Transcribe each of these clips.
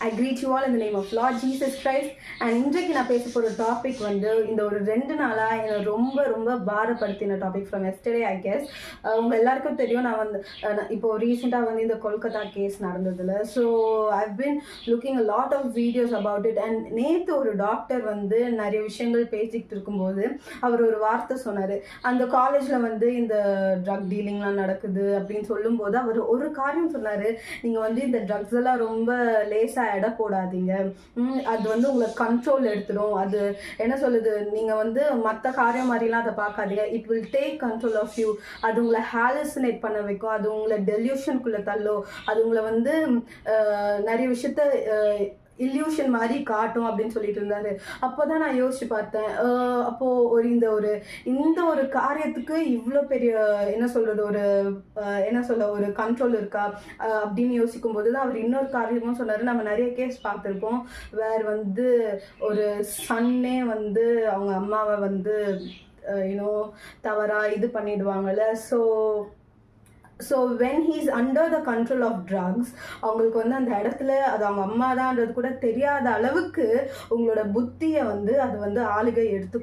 I greet you all in the name of Lord Jesus Christ. And இன்றைக்கு நான் பேச போகிற டாபிக் வந்து இந்த ஒரு 2 நாளாக என்னை ரொம்ப ரொம்ப பாரப்படுத்தின topic from yesterday I guess. உங்கள் எல்லாருக்கும் தெரியும், நான் வந்து இப்போ ரீசெண்டாக வந்து இந்த கொல்கத்தா கேஸ் நடந்ததில்ல. So I've been looking a lot of videos about it. And நேற்று ஒரு டாக்டர் வந்து நிறைய விஷயங்கள் பேசிக்கிட்டு இருக்கும்போது அவர் ஒரு வார்த்தை சொன்னார். அந்த காலேஜில் வந்து இந்த ட்ரக் டீலிங்லாம் நடக்குது அப்படின்னு சொல்லும்போது அவர் ஒரு காரியம் சொன்னார். நீங்கள் வந்து இந்த ட்ரக்ஸ் எல்லாம் ரொம்ப லேசாக எடை போடாதீங்க, அது வந்து உங்களை கண்ட்ரோல் எடுத்துடும். அது என்ன சொல்லுது, நீங்கள் வந்து மற்ற காரியம் மாதிரிலாம் அதை பார்க்காதீங்க. It will take control of you. அது உங்களை ஹாலுசினேட் பண்ண வைக்கும், அது உங்களை டெல்யூஷனுக்குள்ளே தள்ளும், அது உங்களை வந்து நிறைய விஷயத்த இல்யூஷன் மாதிரி காட்டும் அப்படின்னு சொல்லிட்டு இருந்தாரு. அப்போதான் நான் யோசிச்சு பார்த்தேன், அப்போது இந்த ஒரு காரியத்துக்கு இவ்வளோ பெரிய ஒரு கண்ட்ரோல் இருக்கா அப்படின்னு யோசிக்கும் போது தான் அவர் இன்னொரு காரியமும் சொன்னார். நம்ம நிறைய கேஸ் பார்த்துருப்போம் வேறு வந்து ஒரு சன்னே வந்து அவங்க அம்மாவை வந்து தவறாக இது பண்ணிடுவாங்கல்ல. So when he's under the control of drugs, அவங்களுக்கு வந்து அந்த இடத்துல அது அவங்க அம்மா தான்ன்றது கூட தெரியாத அளவுக்கு உங்களோட புத்தியை வந்து அது வந்து ஆளுகை எடுத்து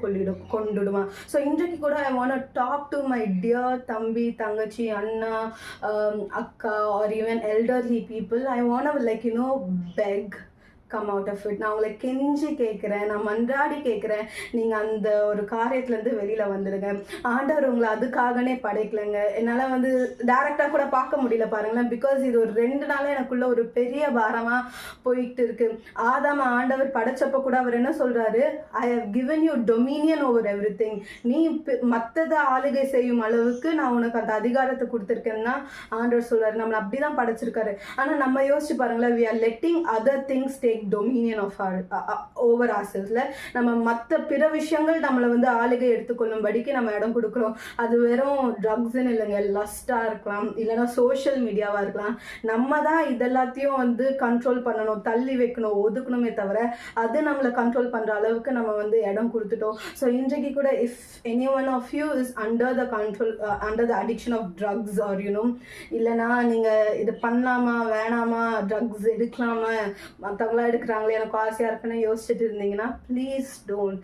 கொண்டுடுமா. ஸோ இன்றைக்கு கூட I want to talk to my dear தம்பி, தங்கச்சி, அண்ணா, அக்கா or even elderly people. I want to beg come out of it. நான் உங்களை கெஞ்சி கேட்குறேன், நான் மன்றாடி கேட்குறேன், நீங்கள் அந்த ஒரு காரியத்துலேருந்து வெளியில் வந்துடுங்க. ஆண்டவர் உங்களை அதுக்காகனே படைக்கலைங்க. என்னால் வந்து டேரெக்டாக கூட பார்க்க முடியல பாருங்களேன். பிகாஸ் இது ஒரு 2 நாளாக எனக்குள்ள ஒரு பெரிய பாரமாக போயிட்டு இருக்கு. ஆதாம ஆண்டவர் படைச்சப்போ கூட அவர் என்ன சொல்கிறாரு, I have given you dominion over everything. நீ மற்றதை ஆளுகை செய்யும் அளவுக்கு நான் உனக்கு அந்த அதிகாரத்தை கொடுத்துருக்கேன்னா ஆண்டவர் சொல்கிறாரு. நம்மளை அப்படி தான் படைச்சிருக்காரு. ஆனால் நம்ம யோசிச்சு பாருங்களேன், we are letting other things take dominion of our over ourselves. நம்ம மற்ற பிற விஷயங்கள் நம்மளை வந்து ஆளுகை எடுத்துக்கொள்ளும்படிக்கு நம்ம இடம் கொடுக்குறோம். அது வெறும் ட்ரக்ஸ்ன்னு இல்லைங்க, லஸ்டாக இருக்கலாம், இல்லைன்னா சோஷியல் மீடியாவாக இருக்கலாம். நம்ம தான் இதெல்லாத்தையும் வந்து கண்ட்ரோல் பண்ணணும், தள்ளி வைக்கணும், ஒதுக்கணுமே தவிர அது நம்மளை கண்ட்ரோல் பண்ணுற அளவுக்கு நம்ம வந்து இடம் கொடுத்துட்டோம். ஸோ இன்றைக்கு கூட if any one of you is under the control, under the addiction of drugs or இல்லைனா நீங்கள் இது பண்ணலாமா வேணாமா, ட்ரக்ஸ் எடுக்கலாமா, மற்றவங்களா எடுக்கிறாங்களே எனக்கு ஆசையாக இருக்குன்னு யோசிச்சுட்டு இருந்தீங்கன்னா ப்ளீஸ் டோன்ட்.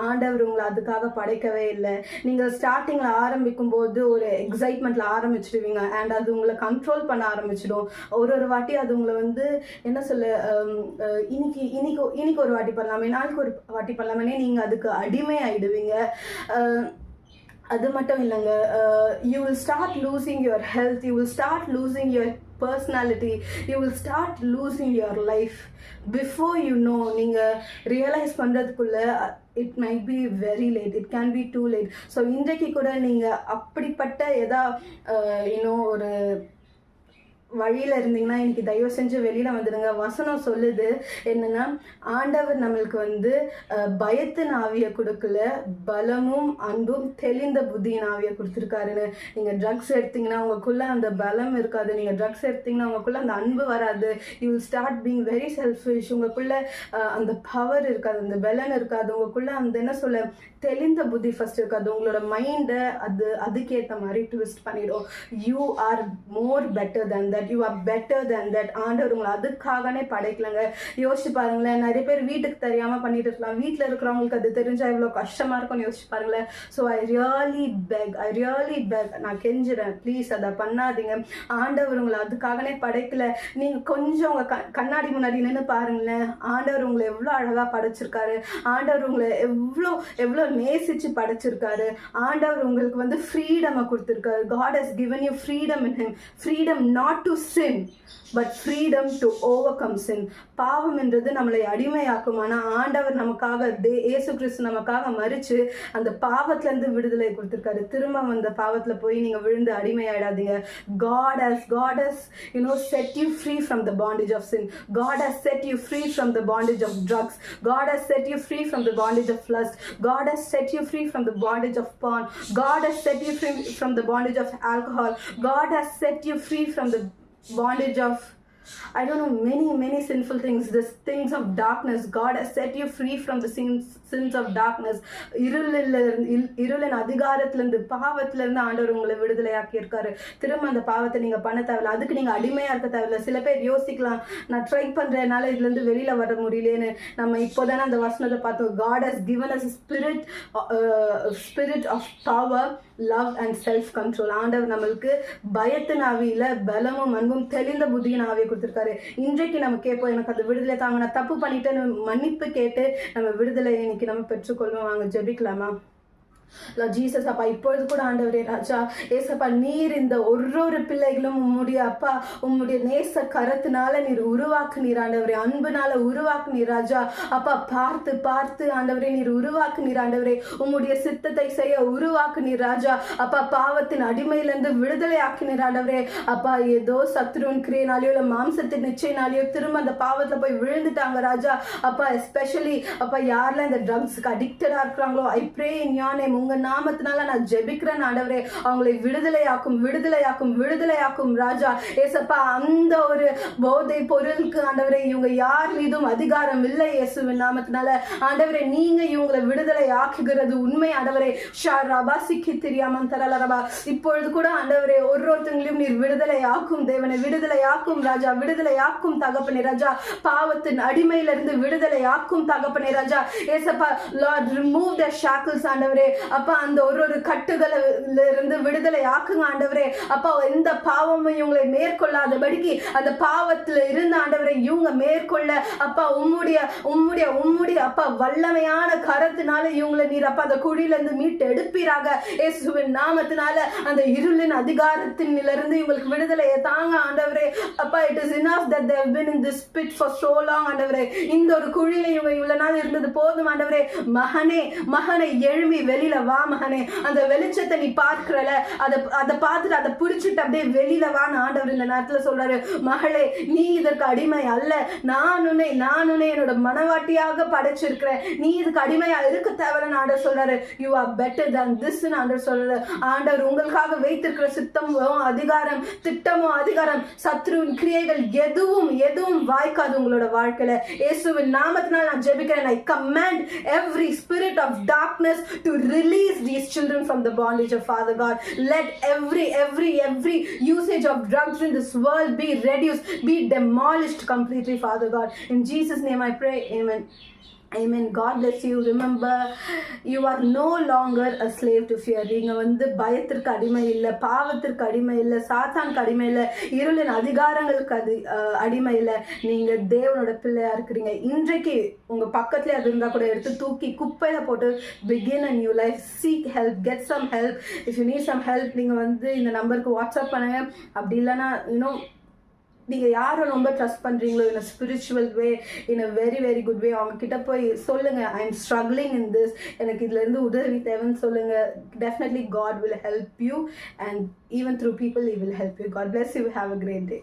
ஆண்டவர் உங்களை அதுக்காக படைக்கவே இல்லை. நீங்கள் ஸ்டார்டிங்கில் ஆரம்பிக்கும் போது ஒரு எக்ஸைட்மெண்ட்டில் ஆரம்பிச்சிடுவீங்க அண்ட் அது உங்களை கண்ட்ரோல் பண்ண ஆரம்பிச்சிடும். ஒரு வாட்டி அது உங்களை வந்து என்ன சொல்ல, இன்னைக்கு ஒரு வாட்டி பண்ணலாமே, நாளைக்கு ஒரு வாட்டி பண்ணலாமே, நீங்கள் அதுக்கு அடிமை ஆகிடுவீங்க. அது மட்டும் இல்லைங்க, you will start losing your health, you will start losing your personality, you will start losing your life before you know. நீங்கள் realise பண்ணுறதுக்குள்ள it might be very late, it can be too late. So இன்றைக்கு கூட நீங்கள் அப்படிப்பட்ட ஒரு வழியில் இருந்தீங்கன்னா இன்னைக்கு தயவு செஞ்சு வெளியில் வந்துடுங்க. வசனம் சொல்லுது என்னன்னா, ஆண்டவர் நம்மளுக்கு வந்து பயத்தின் ஆவியை கொடுக்கல, பலமும் அன்பும் தெளிந்த புத்தியின் ஆவியை கொடுத்துருக்காருன்னு. நீங்கள் ட்ரக்ஸ் எடுத்தீங்கன்னா உங்களுக்குள்ள அந்த பலம் இருக்காது, நீங்கள் ட்ரக்ஸ் எடுத்தீங்கன்னா உங்களுக்குள்ள அந்த அன்பு வராது. You will start being very selfish. உங்களுக்குள்ள அந்த பவர் இருக்காது, அந்த பலன் இருக்காது, உங்களுக்குள்ள அந்த என்ன சொல்ல தெளிந்த புத்தி ஃபர்ஸ்ட் இருக்காது. உங்களோட மைண்டை அதுக்கேற்ற மாதிரி ட்விஸ்ட் பண்ணிடும். You are more better than that, you are better than that. ஆண்டவர் உங்களை அதுக்காகவே படைக்கலங்க. யோசிச்சு பாருங்களேன், நிறைய பேர் வீட்டுக்கு தெரியாமல் பண்ணிட்டு இருக்கலாம், வீட்டில் இருக்கிறவங்களுக்கு அது தெரிஞ்சால் எவ்வளோ கஷ்டமாக இருக்கும்னு யோசிச்சு பாருங்களேன். ஸோ ஐ ரியலி பெக், நான் கெஞ்சுறேன், ப்ளீஸ் அதை பண்ணாதீங்க. ஆண்டவர் உங்களை அதுக்காகவே படைக்கல. நீங்கள் கொஞ்சம் உங்கள் கண்ணாடி முன்னாடி நின்று பாருங்களேன், ஆண்டவர் உங்களை எவ்வளோ அழகாக படைச்சிருக்காரு, ஆண்டவர் உங்களை எவ்வளோ நேசிச்சு படைச்சிருக்காரு. ஆண்டவர் உங்களுக்கு வந்து ஃப்ரீடமை கொடுத்துருக்காரு. God has given you freedom in him, freedom not to sin but freedom to overcome sin. பாவம் என்றது நம்மளை அடிமையாக்கும். ஆனால் ஆண்டவர் நமக்காக இயேசு கிறிஸ்து நமக்காக மரிச்சு அந்த பாவத்திலேருந்து விடுதலை கொடுத்துருக்காரு. திரும்ப அந்த பாவத்தில் போய் நீங்கள் விழுந்து அடிமையாயிடாதீங்க. God has set you free from the bondage of sin. God has set you free from the bondage of drugs. God has set you free from the bondage of lust. God has set you free from the bondage of porn. God has set you free from the bondage of alcohol. God has set you free from the bondage of I don't know, many sinful things, the things of darkness. God has set you free from the sins of darkness. இருளின் அதிகாரத்திலிருந்து, பாவத்திலிருந்து ஆண்டவர் உங்களை விடுதலையாக்கி இருக்காரு. திரும்ப அந்த பாவத்தை நீங்க பண்ண தேவையில்ல, அதுக்கு நீங்க அடிமையா இருக்க தேவையில்ல. சில பேர் யோசிக்கலாம், நான் ட்ரை பண்றேன், என்னால இதுல இருந்து வெளியில வர முடியலன்னு. நம்ம இப்போதானே அந்த வசனத்தை பார்த்தோம். God has given us a spirit of power, love and self control. ஆண்டவர் நம்மளுக்கு பயத்தின் ஆவியில பலமும் அன்பும் தெளிந்த புத்தியின் ஆவியை கொடுத்திருக்காரு. இன்றைக்கு நம்ம கேட்போம், எனக்கு அந்த விடுதலை தாங்க, நான் தப்பு பண்ணிட்டேன்னு மன்னிப்பு கேட்டு நம்ம விடுதலை இன்னைக்கு நம்ம பெற்றுக்கொள்வோம். வாங்க ஜெபிக்கலாமா? Lord Jesus, அப்பா இப்பொழுது கூட ஆண்டவரே ராஜா ஏசப்பா, நீர் இந்த ஒரு பிள்ளைகளும் உம்முடைய அப்பா உம்முடைய நேச கரத்தினால நீர் உருவாக்குனீர் ஆண்டவரே, அன்புனால உருவாக்குனீர் ராஜா. அப்பா பார்த்து பார்த்து ஆண்டவரே நீர் உருவாக்குனீர் ஆண்டவரே, உம்முடைய சித்தத்தை செய்ய உருவாக்குனீர் ராஜா. அப்பா பாவத்தின் அடிமையிலிருந்து விடுதலை ஆக்கினீர் ஆண்டவரே. அப்பா ஏதோ சத்ருவின் கிரியனாலேயோ இல்ல மாம்சத்தின் நிச்சயனாலேயோ திரும்ப அந்த பாவத்துல போய் விழுந்துட்டாங்க ராஜா. அப்பா எஸ்பெஷலி அப்பா யாரெல்லாம் இந்த ட்ரக்ஸ்க்கு அடிக்டடா இருக்கிறாங்களோ, I pray in your name, உங்க நாமத்தினால நான் ஜெபிக்கிறேன் ஆண்டவரே, அவங்களை விடுதலையாக்கும் ராஜா. ஏசப்பா அந்த ஒரு போதை பொருளுக்கு ஆண்டவரே இவங்க யார் மீதும் அதிகாரம் இல்லை இயேசுவின் நாமத்தினால. ஆண்டவரே நீங்க இவங்களை விடுதலை ஆக்குகிறது உண்மை ஆண்டவரே. ஷாரபா சிக்கி தெரியாம தரலரபா, இப்பொழுது கூட ஆண்டவரே ஒருத்தங்களையும் நீர் விடுதலை ஆக்கும் தேவனை, விடுதலை ஆக்கும் ராஜா, விடுதலை ஆக்கும் தகப்பனே ராஜா. பாவத்தின் அடிமையிலிருந்து விடுதலை ஆக்கும் தகப்பனே ராஜா. ஏசப்பா லார்ட் ரிமூவ் த ஷாக்கிள்ஸ் ஆண்டவரே. அப்பா அந்த ஒரு கட்டுகள இருந்து விடுதலை ஆக்குங்க ஆண்டவரே. அப்பா எந்த பாவமும் இவங்களை மேற்கொள்ளாதபடிக்கு அந்த பாவத்துல இருந்து ஆண்டவரை இவங்க மேற்கொள்ள அப்பா உம்முடைய அப்பா வல்லமையான கரத்தினால இவங்களை நீர் அப்பா அந்த குழியில இருந்து மீட்டு எடுப்பீராக இயேசுவின் நாமத்தினால. அந்த இருளின் அதிகாரத்திலிருந்து இவங்களுக்கு விடுதலையை தாங்க ஆண்டவரே. அப்பா it is enough that they have been in this pit for so long ஆண்டவரே. இந்த ஒரு குழியில இவங்க இவ்வளவு நாள் இருந்தது போதும் ஆண்டவரே. மகனே எழும்பி வெளியில வா மகனே, அந்த வெளிச்சத்தை நீ பார்க்கிறல, அதை பார்த்துட்டு அதை புடிச்சிட்டு அப்படியே வெளியில வான்னு ஆண்டவர் இந்த நேரத்துல சொல்றாரு. மகளே நீ இதற்கு அடிமை அல்ல, நான் உன்னை என்னோட மனவாட்டியாக படைச்சிருக்கிறேன், நீ இதுக்கு அடிமையா இருக்க தேவைன்னு ஆண்டவர் சொல்றாரு. You are better than this ஆண்டவர் சொல்றாரு. ஆண்டவர் உங்களுக்காக வைத்திருக்கிற சித்தமோ அதிகாரம், திட்டமோ அதிகாரம், சத்ருவின் கிரியைகள் எதுவும் வாய்க்காது உங்களோட வாழ்க்கையில. இயேசுவின் நாமத்தினால் நான் ஜெபிக்கிறேன். I command every spirit of darkness to release these children from the bondage of Father God. Let every usage of drugs in this world be reduced, be demolished completely, Father God. In Jesus' name I pray, amen. Amen. God bless you. Remember, you are no longer a slave to fear. நீங்க பயத்திற்கு அடிமை இல்லை, பாவத்திற்கு அடிமை இல்லை, சாத்தானுக்கு அடிமை இல்லை, இருளின் அதிகாரங்களுக்கு அடிமை இல்லை. நீங்க தேவனோட பிள்ளையா இருக்கிறீங்க. இன்றைக்கு உங்க பக்கத்துல அது இருந்தா கூட எடுத்து தூக்கி குப்பையில போட்டு begin a new life, seek help, get some help. If you need some help, நீங்க இந்த நம்பருக்கு வாட்ஸ்அப் பண்ணுங்க. அப்படி இல்லைன்னா நீங்கள் யாரை ரொம்ப ட்ரஸ்ட் பண்ணுறீங்களோ in a spiritual way, in a very very good way, அவங்க கிட்ட போய் சொல்லுங்கள், I am struggling in this, எனக்கு இதுலேருந்து உதவி தேவைன்னு சொல்லுங்கள். Definitely God will help you, and even through people he will help you. God bless you. Have a great day.